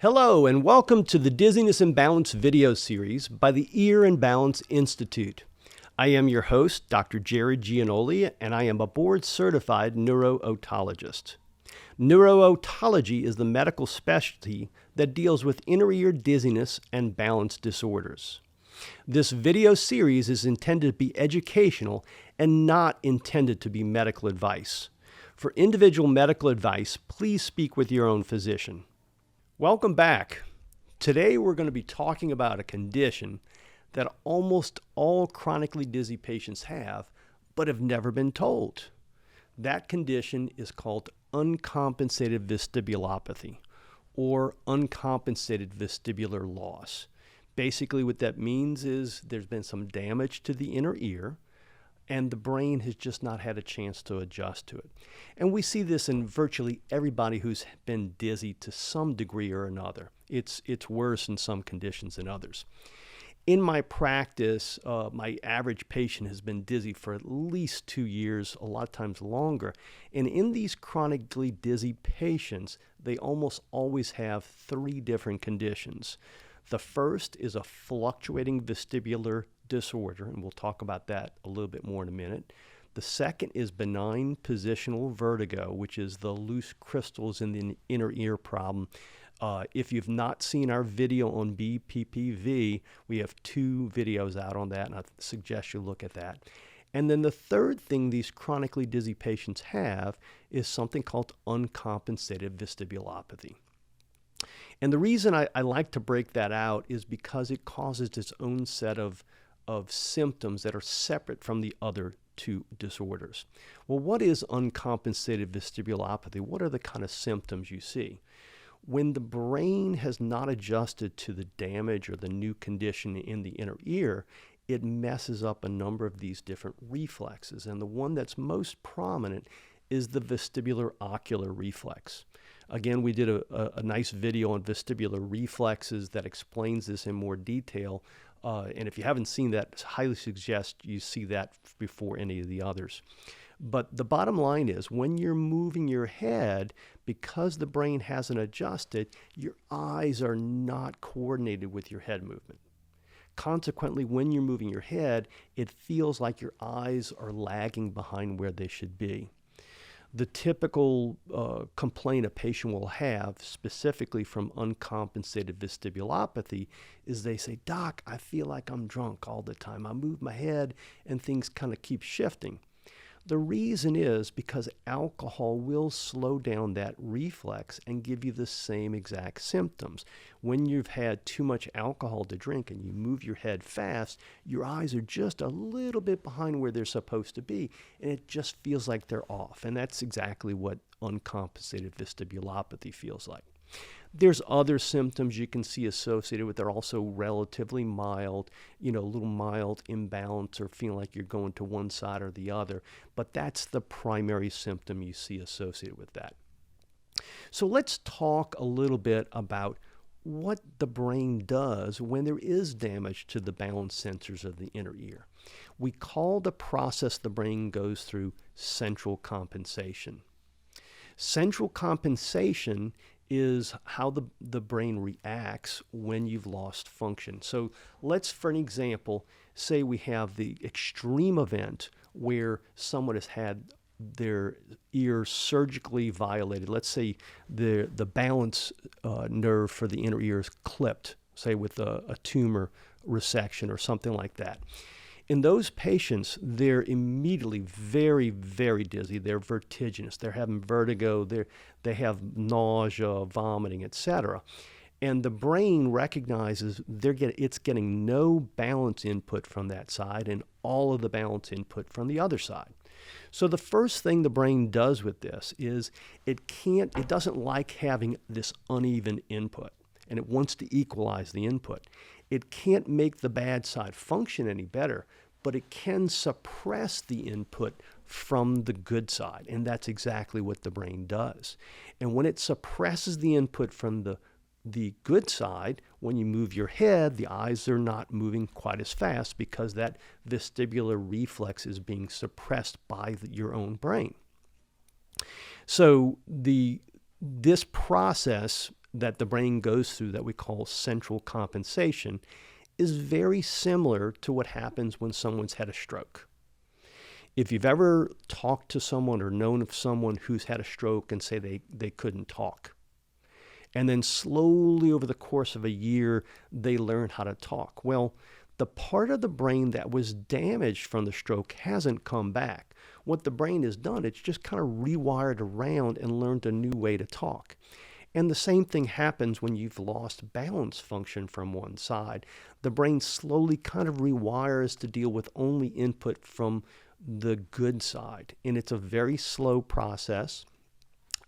Hello and welcome to the Dizziness and Balance video series by the Ear and Balance Institute. I am your host, Dr. Jared Gianoli, and I am a board-certified neuro-otologist. Neuro-otology is the medical specialty that deals with inner ear dizziness and balance disorders. This video series is intended to be educational and not intended to be medical advice. For individual medical advice, please speak with your own physician. Welcome back. Today we're going to be talking about a condition that almost all chronically dizzy patients have, but have never been told. That condition is called uncompensated vestibulopathy, or uncompensated vestibular loss. Basically what that means is there's been some damage to the inner ear, and the brain has just not had a chance to adjust to it. And we see this in virtually everybody who's been dizzy to some degree or another. It's worse in some conditions than others. In my practice, my average patient has been dizzy for at least 2 years, a lot of times longer. And in these chronically dizzy patients, they almost always have 3 different conditions. The first is a fluctuating vestibular disorder, and we'll talk about that a little bit more in a minute. The second is benign positional vertigo, which is the loose crystals in the inner ear problem. If you've not seen our video on BPPV, we have 2 videos out on that, and I suggest you look at that. And then the third thing these chronically dizzy patients have is something called uncompensated vestibulopathy. And the reason I like to break that out is because it causes its own set of symptoms that are separate from the other 2 disorders. Well, what is uncompensated vestibulopathy? What are the kind of symptoms you see? When the brain has not adjusted to the damage or the new condition in the inner ear, it messes up a number of these different reflexes. And the one that's most prominent is the vestibular ocular reflex. Again, we did a nice video on vestibular reflexes that explains this in more detail. And if you haven't seen that, I highly suggest you see that before any of the others. But the bottom line is, when you're moving your head, because the brain hasn't adjusted, your eyes are not coordinated with your head movement. Consequently, when you're moving your head, it feels like your eyes are lagging behind where they should be. The typical complaint a patient will have, specifically from uncompensated vestibulopathy, is they say, "Doc, I feel like I'm drunk all the time. I move my head and things kind of keep shifting." The reason is because alcohol will slow down that reflex and give you the same exact symptoms. When you've had too much alcohol to drink and you move your head fast, your eyes are just a little bit behind where they're supposed to be, and it just feels like they're off. And that's exactly what uncompensated vestibulopathy feels like. There's other symptoms you can see associated with it. They're also relatively mild, a little mild imbalance or feeling like you're going to one side or the other. But that's the primary symptom you see associated with that. So let's talk a little bit about what the brain does when there is damage to the balance sensors of the inner ear. We call the process the brain goes through central compensation. Central compensation is how the brain reacts when you've lost function. So let's, for an example, say we have the extreme event where someone has had their ear surgically violated. Let's say the balance nerve for the inner ear is clipped, say with a tumor resection or something like that. In those patients, they're immediately very, very dizzy. They're vertiginous. They're having vertigo. They have nausea, vomiting, etc. And the brain recognizes it's getting no balance input from that side and all of the balance input from the other side. So the first thing the brain does with this is it doesn't like having this uneven input, and it wants to equalize the input. It can't make the bad side function any better, but it can suppress the input from the good side, and that's exactly what the brain does. And when it suppresses the input from the good side, when you move your head, the eyes are not moving quite as fast because that vestibular reflex is being suppressed by your own brain. So this process that the brain goes through that we call central compensation is very similar to what happens when someone's had a stroke. If you've ever talked to someone or known of someone who's had a stroke and say they couldn't talk, and then slowly over the course of a year, they learn how to talk. Well, the part of the brain that was damaged from the stroke hasn't come back. What the brain has done, it's just kind of rewired around and learned a new way to talk. And the same thing happens when you've lost balance function from one side. The brain slowly kind of rewires to deal with only input from the good side. And it's a very slow process.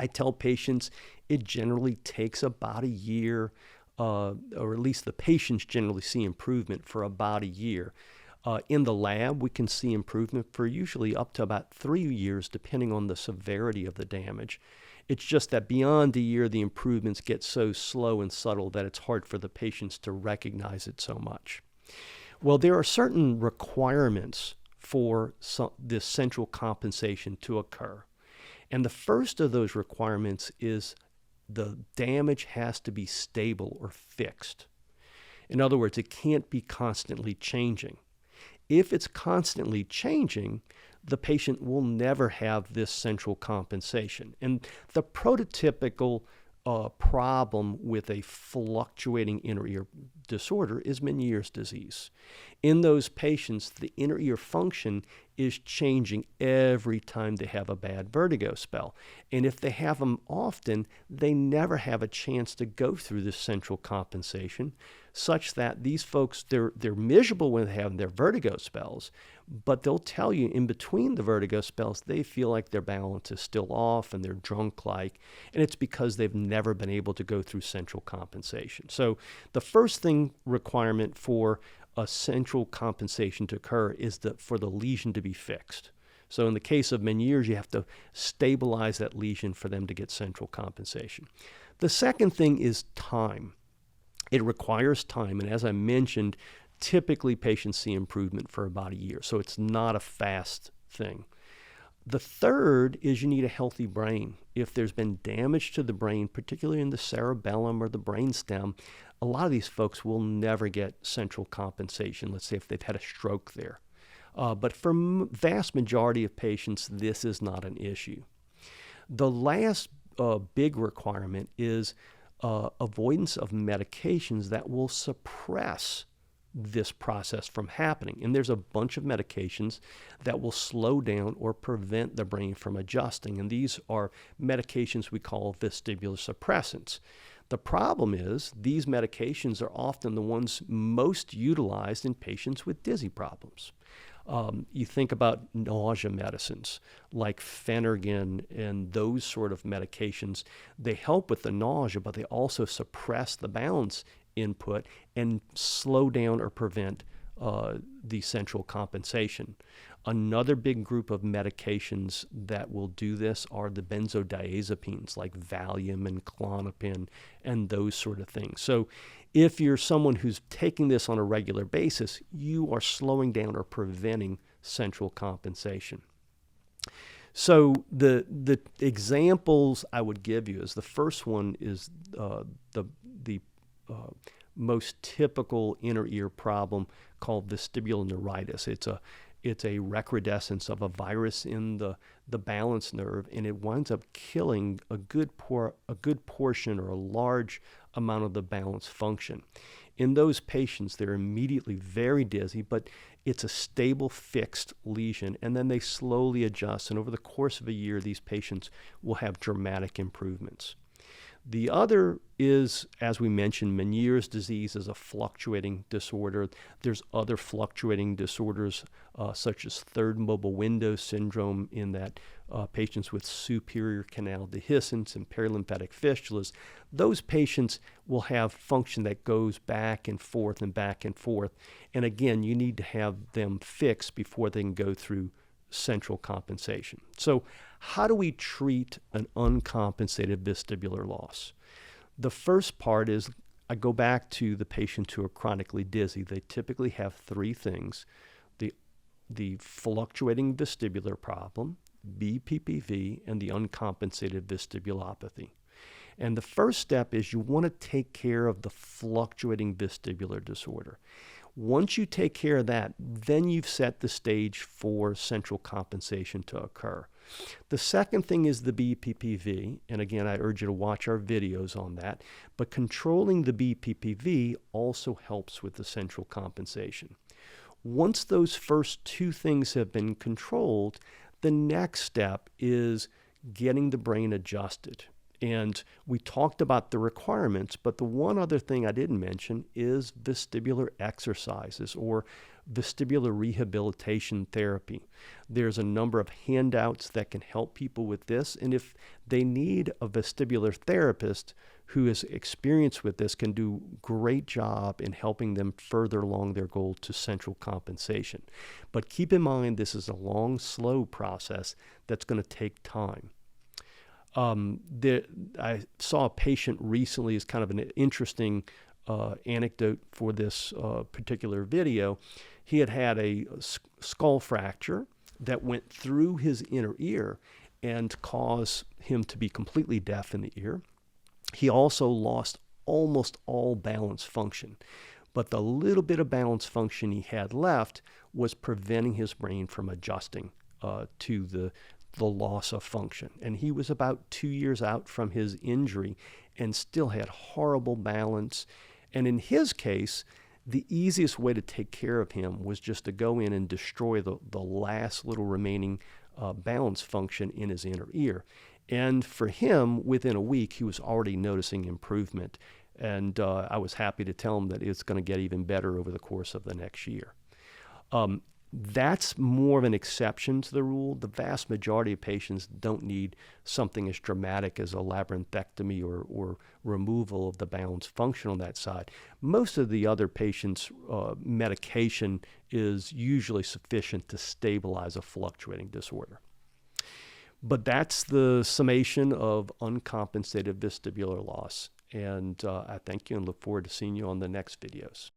I tell patients it generally takes about a year, or at least the patients generally see improvement for about a year. In the lab, we can see improvement for usually up to about 3 years, depending on the severity of the damage. It's just that beyond a year, the improvements get so slow and subtle that it's hard for the patients to recognize it so much. Well, there are certain requirements for this central compensation to occur. And the first of those requirements is the damage has to be stable or fixed. In other words, it can't be constantly changing. If it's constantly changing, the patient will never have this central compensation. And the prototypical problem with a fluctuating inner ear disorder is Meniere's disease. In those patients, the inner ear function is changing every time they have a bad vertigo spell. And if they have them often, they never have a chance to go through this central compensation, such that these folks, they're miserable when they have their vertigo spells, but they'll tell you in between the vertigo spells, they feel like their balance is still off and they're drunk-like, and it's because they've never been able to go through central compensation. So the first requirement for a central compensation to occur is for the lesion to be fixed. So in the case of Meniere's, you have to stabilize that lesion for them to get central compensation. The second thing is time. It requires time, and as I mentioned, typically patients see improvement for about a year, so it's not a fast thing. The third is you need a healthy brain. If there's been damage to the brain, particularly in the cerebellum or the brainstem, a lot of these folks will never get central compensation, let's say if they've had a stroke there. But for vast majority of patients, this is not an issue. The last big requirement is avoidance of medications that will suppress this process from happening. And there's a bunch of medications that will slow down or prevent the brain from adjusting. And these are medications we call vestibular suppressants. The problem is these medications are often the ones most utilized in patients with dizzy problems. You think about nausea medicines like Phenergan and those sort of medications. They help with the nausea, but they also suppress the balance input and slow down or prevent the central compensation. Another big group of medications that will do this are the benzodiazepines like Valium and Klonopin and those sort of things. So if you're someone who's taking this on a regular basis, you are slowing down or preventing central compensation. So the examples I would give you is the first one is the most typical inner ear problem called vestibular neuritis. It's a recrudescence of a virus in the balance nerve, and it winds up killing a good portion or a large amount of the balance function. In those patients, they're immediately very dizzy, but it's a stable, fixed lesion, and then they slowly adjust, and over the course of a year, these patients will have dramatic improvements. The other is, as we mentioned, Meniere's disease is a fluctuating disorder. There's other fluctuating disorders such as third mobile window syndrome in that patients with superior canal dehiscence and perilymphatic fistulas, those patients will have function that goes back and forth and back and forth. And again, you need to have them fixed before they can go through central compensation. So how do we treat an uncompensated vestibular loss? The first part is I go back to the patients who are chronically dizzy. They typically have three things: the fluctuating vestibular problem, BPPV, and the uncompensated vestibulopathy. And the first step is you want to take care of the fluctuating vestibular disorder. Once you take care of that, then you've set the stage for central compensation to occur. The second thing is the BPPV, and again, I urge you to watch our videos on that, but controlling the BPPV also helps with the central compensation. Once those first two things have been controlled, the next step is getting the brain adjusted. And we talked about the requirements, but the one other thing I didn't mention is vestibular exercises or vestibular rehabilitation therapy. There's a number of handouts that can help people with this, and if they need a vestibular therapist who is experienced with this, can do a great job in helping them further along their goal to central compensation. But keep in mind, this is a long, slow process that's going to take time. I saw a patient recently as kind of an interesting anecdote for this particular video. He had had a skull fracture that went through his inner ear and caused him to be completely deaf in the ear. He also lost almost all balance function, but the little bit of balance function he had left was preventing his brain from adjusting to the loss of function. And he was about 2 years out from his injury and still had horrible balance. And in his case, the easiest way to take care of him was just to go in and destroy the last little remaining balance function in his inner ear. And for him, within a week, he was already noticing improvement. And I was happy to tell him that it's going to get even better over the course of the next year. That's more of an exception to the rule. The vast majority of patients don't need something as dramatic as a labyrinthectomy or removal of the balance function on that side. Most of the other patients' medication is usually sufficient to stabilize a fluctuating disorder. But that's the summation of uncompensated vestibular loss. And I thank you and look forward to seeing you on the next videos.